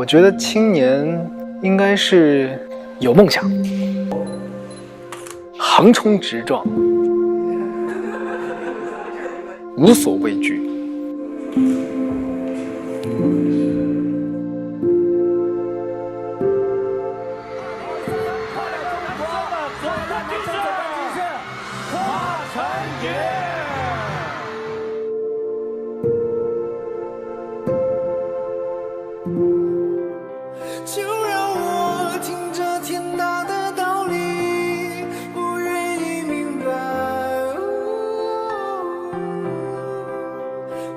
我觉得青年应该是有梦想，横冲直撞，无所畏惧。就让我听着天大的道理，不愿意明白，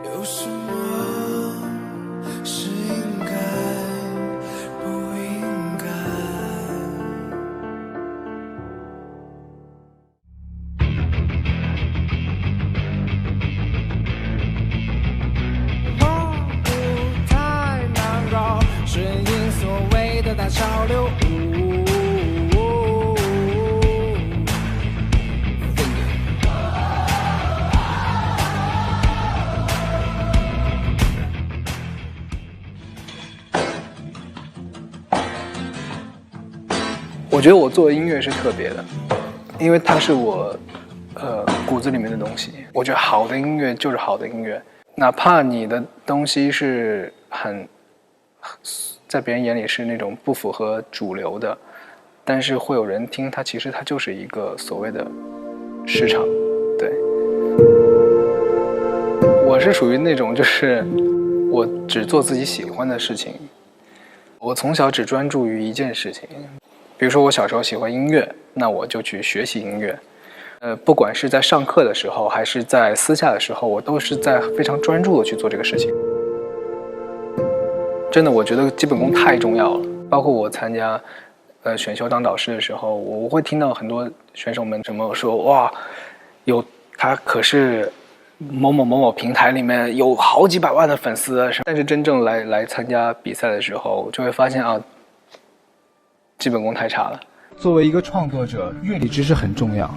有什么是应该不应该。不太难搞，顺应所谓的大潮流。我觉得我做的音乐是特别的，因为它是我骨子里面的东西。我觉得好的音乐就是好的音乐，哪怕你的东西是在别人眼里是那种不符合主流的，但是会有人听它，其实它就是一个所谓的市场。对，我是属于那种就是我只做自己喜欢的事情，我从小只专注于一件事情。比如说我小时候喜欢音乐，那我就去学习音乐。不管是在上课的时候，还是在私下的时候，我都是在非常专注的去做这个事情。真的，我觉得基本功太重要了。包括我参加选秀当导师的时候，我会听到很多选手们什么说，哇，他可是某某某某平台里面有好几百万的粉丝，但是真正来参加比赛的时候，就会发现啊，基本功太差了。作为一个创作者，乐理知识很重要，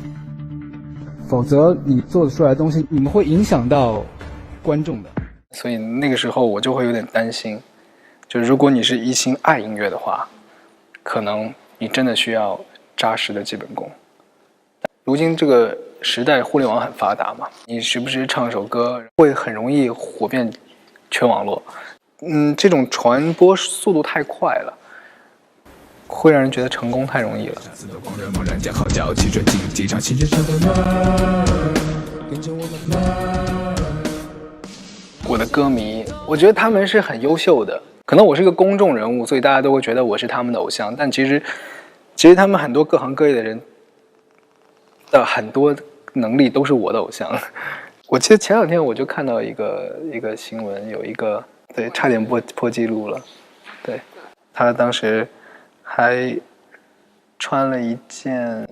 否则你做出来的东西，你们会影响到观众的。所以那个时候我就会有点担心，就如果你是一心爱音乐的话，可能你真的需要扎实的基本功。如今这个时代互联网很发达嘛，你时不时唱首歌会很容易火遍全网络。这种传播速度太快了，会让人觉得成功太容易了。我的歌迷，我觉得他们是很优秀的。可能我是一个公众人物，所以大家都会觉得我是他们的偶像。但其实他们很多各行各业的人的很多能力都是我的偶像。我记得前两天我就看到一个新闻，有一个对差点破纪录了，对，他当时还穿了一件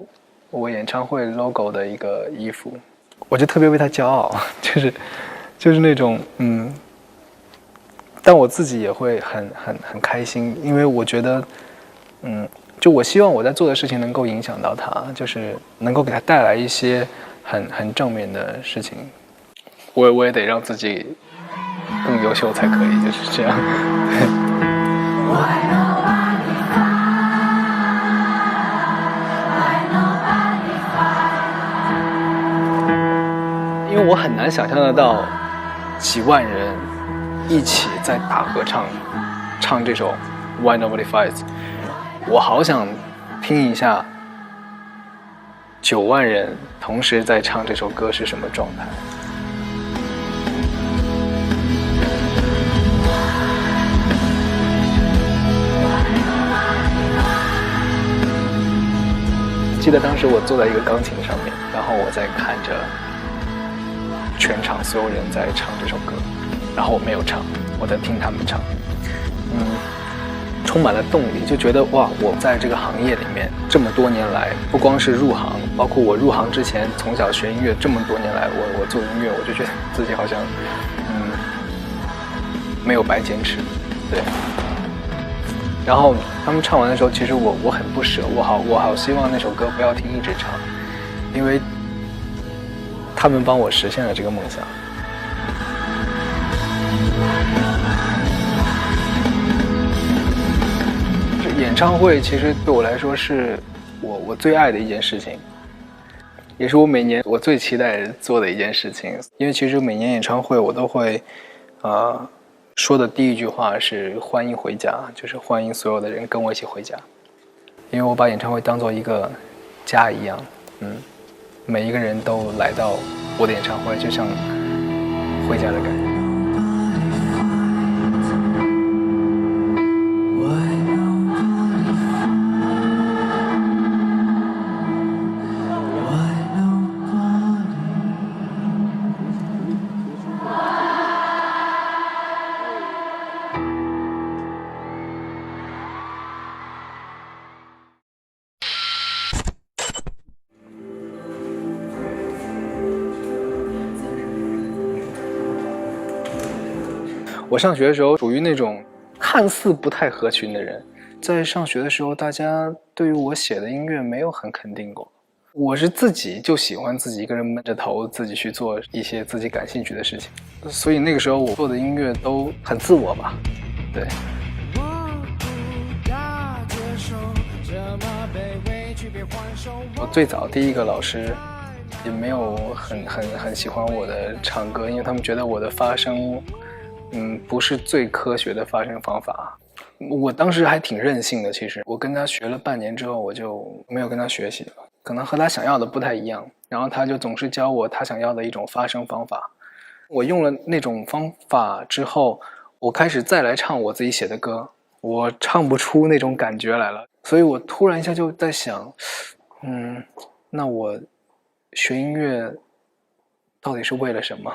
我演唱会 logo 的一个衣服，我就特别为他骄傲，就是那种但我自己也会很开心，因为我觉得就我希望我在做的事情能够影响到他，就是能够给他带来一些很正面的事情。我也得让自己更优秀才可以，就是这样。因为我很难想象得到几万人一起在大合唱这首 Why Nobody Fights。 我好想听一下9万人同时在唱这首歌是什么状态。记得当时我坐在一个钢琴上面，然后我在看着全场所有人在唱这首歌，然后我没有唱，我在听他们唱，充满了动力，就觉得哇，我在这个行业里面这么多年来，不光是入行，包括我入行之前从小学音乐，这么多年来我做音乐，我就觉得自己好像没有白坚持，对。然后他们唱完的时候，其实我很不舍，我好希望那首歌不要停，一直唱，因为他们帮我实现了这个梦想。唱会其实对我来说是我最爱的一件事情，也是我每年我最期待做的一件事情。因为其实每年演唱会我都会说的第一句话是欢迎回家，就是欢迎所有的人跟我一起回家。因为我把演唱会当做一个家一样，每一个人都来到我的演唱会就像回家的感觉。我上学的时候属于那种看似不太合群的人，在上学的时候大家对于我写的音乐没有很肯定过，我是自己就喜欢自己一个人闷着头自己去做一些自己感兴趣的事情，所以那个时候我做的音乐都很自我吧。对，我最早第一个老师也没有很喜欢我的唱歌，因为他们觉得我的发声不是最科学的发声方法。我当时还挺任性的，其实我跟他学了半年之后我就没有跟他学习了，可能和他想要的不太一样，然后他就总是教我他想要的一种发声方法。我用了那种方法之后，我开始再来唱我自己写的歌，我唱不出那种感觉来了，所以我突然一下就在想，那我学音乐到底是为了什么？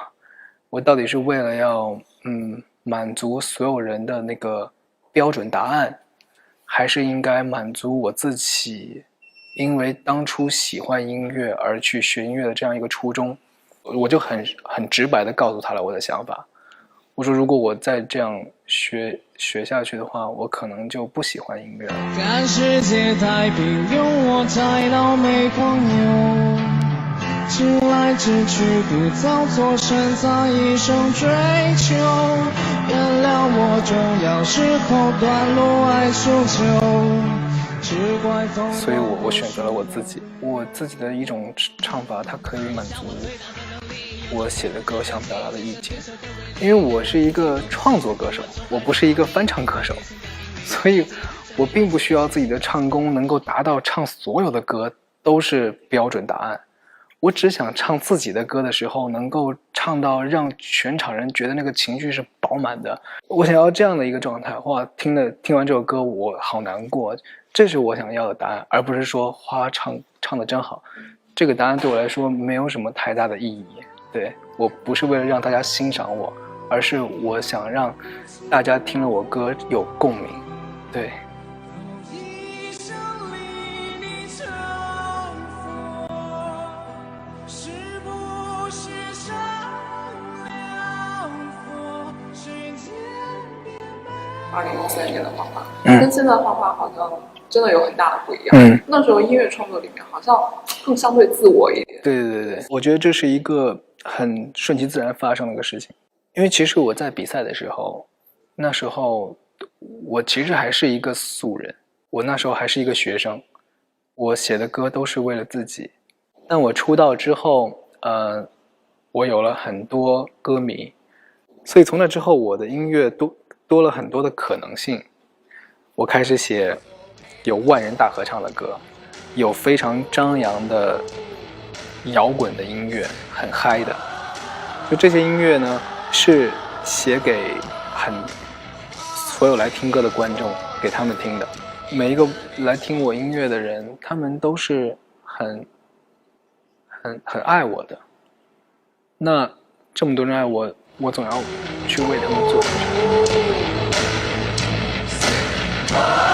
我到底是为了要满足所有人的那个标准答案，还是应该满足我自己因为当初喜欢音乐而去学音乐的这样一个初衷？我就很直白地告诉他了我的想法。我说如果我再这样学下去的话，我可能就不喜欢音乐了。看世界太平庸，我太老没朋友，直来直去不造作，身在一生追求，原谅我重要时候短路爱出糗，只怪风。所以我选择了我自己的一种唱法，它可以满足我写的歌想表达的意境。因为我是一个创作歌手，我不是一个翻唱歌手，所以我并不需要自己的唱功能够达到唱所有的歌都是标准答案。我只想唱自己的歌的时候能够唱到让全场人觉得那个情绪是饱满的。我想要这样的一个状态。哇，听完这首歌我好难过，这是我想要的答案，而不是说花唱得真好。这个答案对我来说没有什么太大的意义。对，我不是为了让大家欣赏我，而是我想让大家听了我歌有共鸣。对，2013年的画画，跟现在的画画好像真的有很大的不一样。那时候音乐创作里面好像更相对自我一点。对，我觉得这是一个很顺其自然发生的一个事情。因为其实我在比赛的时候，那时候我其实还是一个素人，我那时候还是一个学生，我写的歌都是为了自己。但我出道之后，我有了很多歌迷，所以从那之后我的音乐多了很多的可能性。我开始写有万人大合唱的歌，有非常张扬的摇滚的音乐，很嗨的。就这些音乐呢，是写给所有来听歌的观众，给他们听的。每一个来听我音乐的人，他们都是很爱我的。那这么多人爱我，我总要去为他们做点什么。